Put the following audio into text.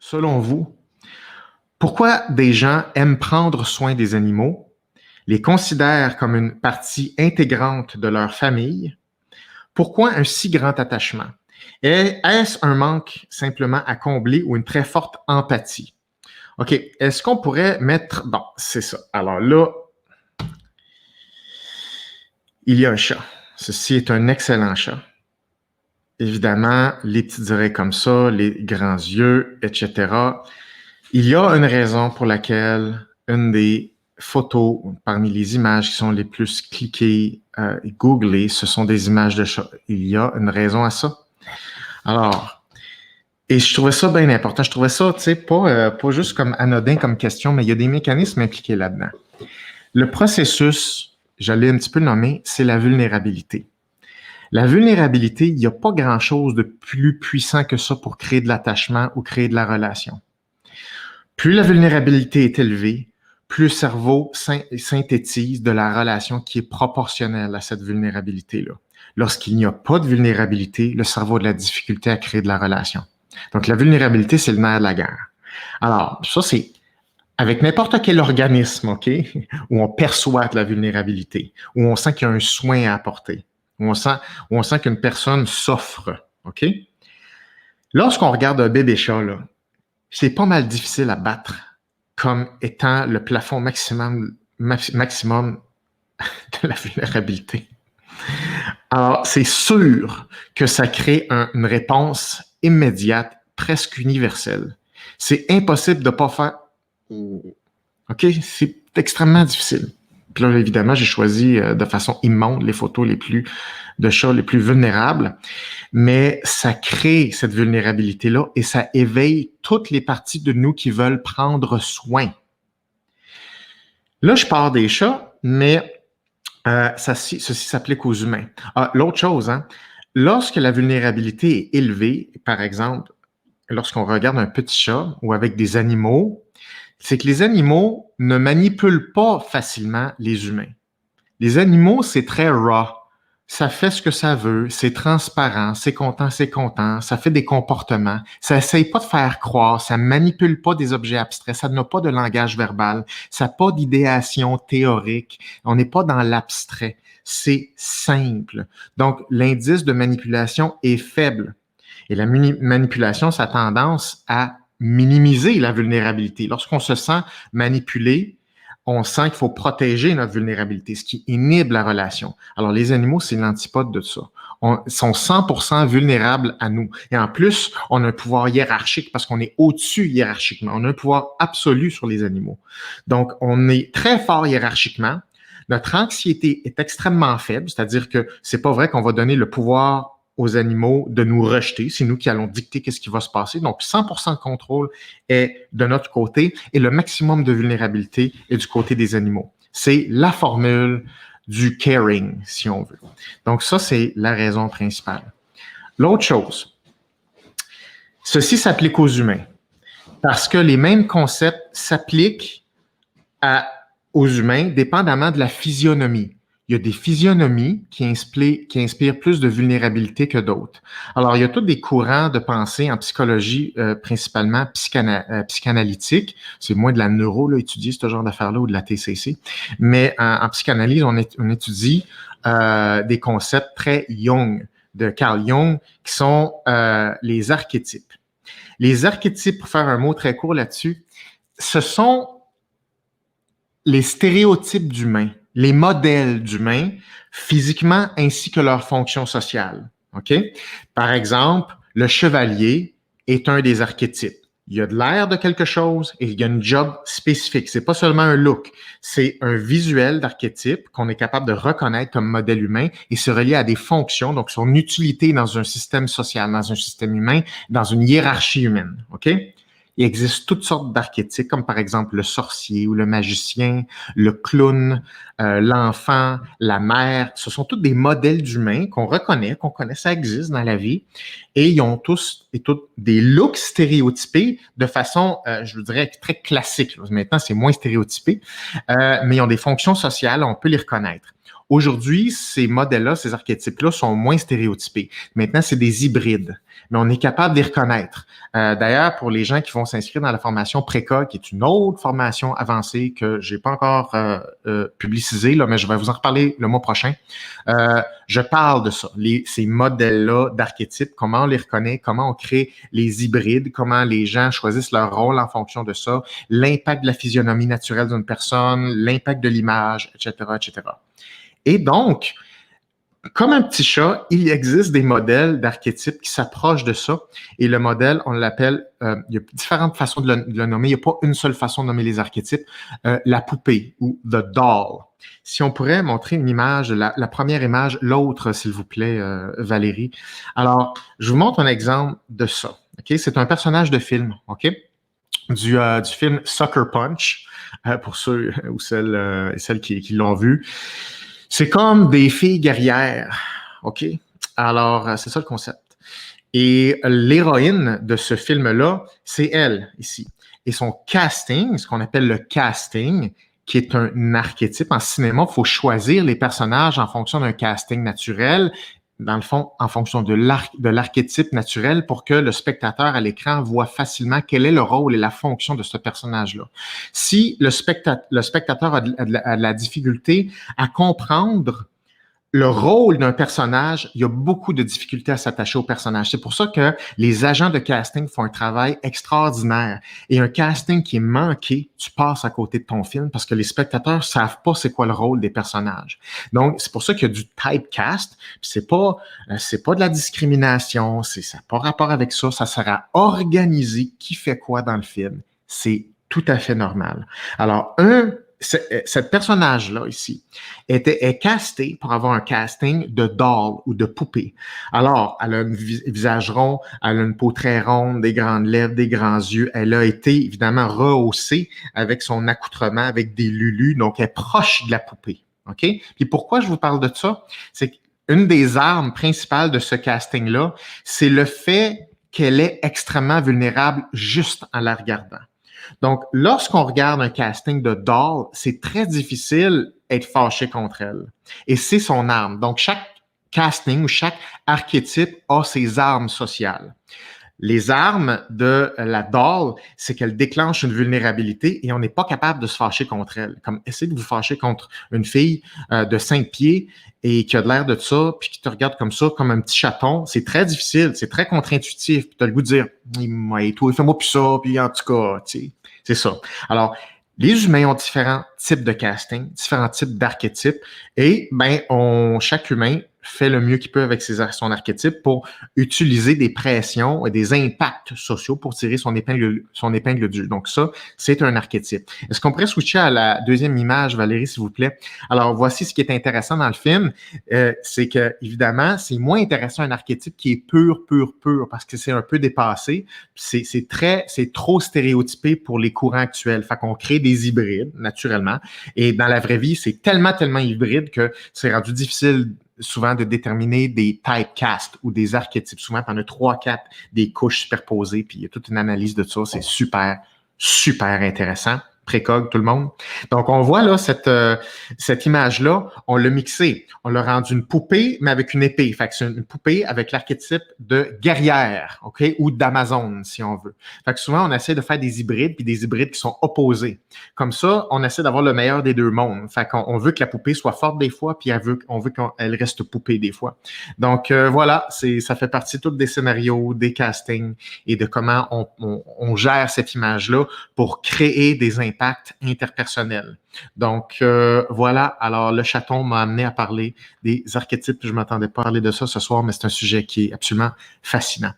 selon vous, pourquoi des gens aiment prendre soin des animaux, les considèrent comme une partie intégrante de leur famille? Pourquoi un si grand attachement? Est-ce un manque simplement à combler ou une très forte empathie? OK, est-ce qu'on pourrait mettre... Bon, c'est ça. Alors là, il y a un chat. Ceci est un excellent chat. Évidemment, les petites oreilles comme ça, les grands yeux, etc. Il y a une raison pour laquelle une des photos parmi les images qui sont les plus cliquées et googlées, ce sont des images de chats. Il y a une raison à ça. Alors, et je trouvais ça bien important. Je trouvais ça, tu sais, pas juste comme anodin comme question, mais il y a des mécanismes impliqués là-dedans. Le processus, j'allais un petit peu le nommer, c'est la vulnérabilité. La vulnérabilité, il n'y a pas grand-chose de plus puissant que ça pour créer de l'attachement ou créer de la relation. Plus la vulnérabilité est élevée, plus le cerveau synthétise de la relation qui est proportionnelle à cette vulnérabilité-là. Lorsqu'il n'y a pas de vulnérabilité, le cerveau a de la difficulté à créer de la relation. Donc, la vulnérabilité, c'est le nerf de la guerre. Alors, ça, c'est avec n'importe quel organisme, OK, où on perçoit de la vulnérabilité, où on sent qu'il y a un soin à apporter, où on sent qu'une personne s'offre, OK? Lorsqu'on regarde un bébé chat, là, c'est pas mal difficile à battre comme étant le plafond maximum de la vulnérabilité. Alors, c'est sûr que ça crée une réponse immédiate, presque universelle. C'est impossible de ne pas faire... OK? C'est extrêmement difficile. Puis là, évidemment, j'ai choisi de façon immonde les photos de chats les plus vulnérables, mais ça crée cette vulnérabilité-là et ça éveille toutes les parties de nous qui veulent prendre soin. Là, je pars des chats, mais ceci s'applique aux humains. L'autre chose, hein, lorsque la vulnérabilité est élevée, par exemple, lorsqu'on regarde un petit chat ou avec des animaux, c'est que les animaux ne manipulent pas facilement les humains. Les animaux, c'est très raw. Ça fait ce que ça veut, c'est transparent, c'est content, ça fait des comportements, ça essaye pas de faire croire, ça manipule pas des objets abstraits, ça n'a pas de langage verbal, ça n'a pas d'idéation théorique, on n'est pas dans l'abstrait, c'est simple. Donc, l'indice de manipulation est faible. Et la manipulation, ça a tendance à minimiser la vulnérabilité. Lorsqu'on se sent manipulé, on sent qu'il faut protéger notre vulnérabilité, ce qui inhibe la relation. Alors, les animaux, c'est l'antipode de ça. Ils sont 100% vulnérables à nous. Et en plus, on a un pouvoir hiérarchique parce qu'on est au-dessus hiérarchiquement. On a un pouvoir absolu sur les animaux. Donc, on est très fort hiérarchiquement. Notre anxiété est extrêmement faible, c'est-à-dire que c'est pas vrai qu'on va donner le pouvoir aux animaux de nous rejeter. C'est nous qui allons dicter qu'est-ce qui va se passer. Donc, 100% de contrôle est de notre côté et le maximum de vulnérabilité est du côté des animaux. C'est la formule du caring, si on veut. Donc, ça, c'est la raison principale. L'autre chose, ceci s'applique aux humains parce que les mêmes concepts s'appliquent aux humains dépendamment de la physionomie. Il y a des physionomies qui inspirent plus de vulnérabilité que d'autres. Alors, il y a tous des courants de pensée en psychologie, principalement psychanalytique. C'est moins de la neuro, là, étudier ce genre d'affaires-là ou de la TCC. Mais en psychanalyse, on étudie des concepts très Jung, de Carl Jung, qui sont les archétypes. Les archétypes, pour faire un mot très court là-dessus, ce sont les stéréotypes d'humains, les modèles d'humains, physiquement ainsi que leur fonction sociale. OK? Par exemple, le chevalier est un des archétypes. Il y a de l'air de quelque chose et il y a une job spécifique. C'est pas seulement un look, c'est un visuel d'archétype qu'on est capable de reconnaître comme modèle humain et se relier à des fonctions, donc son utilité dans un système social, dans un système humain, dans une hiérarchie humaine. OK? Il existe toutes sortes d'archétypes, comme par exemple le sorcier ou le magicien, le clown, l'enfant, la mère. Ce sont tous des modèles d'humains qu'on reconnaît, ça existe dans la vie. Et ils ont tous et toutes des looks stéréotypés de façon, je vous dirais, très classique. Maintenant, c'est moins stéréotypé, mais ils ont des fonctions sociales, on peut les reconnaître. Aujourd'hui, ces modèles-là, ces archétypes-là sont moins stéréotypés. Maintenant, c'est des hybrides, mais on est capable de les reconnaître. D'ailleurs, pour les gens qui vont s'inscrire dans la formation Préca, qui est une autre formation avancée que j'ai pas encore publicisée, là, mais je vais vous en reparler le mois prochain. Je parle de ça, ces modèles-là d'archétypes, comment on les reconnaît, comment on crée les hybrides, comment les gens choisissent leur rôle en fonction de ça, l'impact de la physionomie naturelle d'une personne, l'impact de l'image, etc., etc. Et donc, comme un petit chat, il existe des modèles d'archétypes qui s'approchent de ça. Et le modèle, on l'appelle, il y a différentes façons de le nommer. Il n'y a pas une seule façon de nommer les archétypes. La poupée ou the doll. Si on pourrait montrer une image, la première image, l'autre, s'il vous plaît, Valérie. Alors, je vous montre un exemple de ça. Okay? C'est un personnage de film, OK? Du film Sucker Punch, pour ceux ou celles qui l'ont vu. C'est comme des filles guerrières, OK? Alors, c'est ça le concept. Et l'héroïne de ce film-là, c'est elle, ici. Et son casting, ce qu'on appelle le casting, qui est un archétype en cinéma, il faut choisir les personnages en fonction d'un casting naturel, dans le fond, en fonction de l'archétype naturel pour que le spectateur à l'écran voit facilement quel est le rôle et la fonction de ce personnage-là. Si le spectateur a de la difficulté à comprendre le rôle d'un personnage, il y a beaucoup de difficultés à s'attacher au personnage. C'est pour ça que les agents de casting font un travail extraordinaire. Et un casting qui est manqué, tu passes à côté de ton film parce que les spectateurs savent pas c'est quoi le rôle des personnages. Donc, c'est pour ça qu'il y a du typecast. C'est pas de la discrimination, ça n'a pas rapport avec ça. Ça sert à organiser qui fait quoi dans le film. C'est tout à fait normal. Alors, cette personnage-là ici est castée pour avoir un casting de doll ou de poupée. Alors, elle a un visage rond, elle a une peau très ronde, des grandes lèvres, des grands yeux. Elle a été évidemment rehaussée avec son accoutrement, avec des lulus, donc elle est proche de la poupée. OK? Puis pourquoi je vous parle de ça? C'est qu'une des armes principales de ce casting-là, c'est le fait qu'elle est extrêmement vulnérable juste en la regardant. Donc, lorsqu'on regarde un casting de doll, c'est très difficile d'être fâché contre elle. Et c'est son arme. Donc, chaque casting ou chaque archétype a ses armes sociales. Les armes de la doll, c'est qu'elle déclenche une vulnérabilité et on n'est pas capable de se fâcher contre elle. Comme essayez de vous fâcher contre une fille de 5 pieds et qui a de l'air de ça, puis qui te regarde comme ça, comme un petit chaton. C'est très difficile, c'est très contre-intuitif. Puis tu as le goût de dire « toi, fais-moi plus ça », puis en tout cas, tu sais, c'est ça. Alors, les humains ont différents types de casting, différents types d'archétypes, et chaque humain fait le mieux qu'il peut avec son archétype pour utiliser des pressions et des impacts sociaux pour tirer son épingle du jeu. Donc ça, c'est un archétype. Est-ce qu'on pourrait switcher à la deuxième image, Valérie, s'il vous plaît? Alors, voici ce qui est intéressant dans le film, c'est que, évidemment, c'est moins intéressant un archétype qui est pur, parce que c'est un peu dépassé. C'est trop stéréotypé pour les courants actuels. Fait qu'on crée des hybrides, naturellement. Et dans la vraie vie, c'est tellement hybride que c'est rendu difficile souvent de déterminer des typecasts ou des archétypes. Souvent, tu en as 3-4 des couches superposées, puis il y a toute une analyse de ça. C'est super intéressant. Précog, tout le monde. Donc, on voit là cette image-là, on l'a mixée. On l'a rendu une poupée, mais avec une épée. Fait que c'est une poupée avec l'archétype de guerrière, OK? Ou d'Amazon, si on veut. Fait que souvent, on essaie de faire des hybrides, puis des hybrides qui sont opposés. Comme ça, on essaie d'avoir le meilleur des deux mondes. Fait qu'on veut que la poupée soit forte des fois, puis on veut qu'elle reste poupée des fois. Donc, voilà, ça fait partie toutes des scénarios, des castings et de comment on gère cette image-là pour créer des impacts interpersonnels. Donc, voilà. Alors, le chaton m'a amené à parler des archétypes. Je ne m'attendais pas à parler de ça ce soir, mais c'est un sujet qui est absolument fascinant.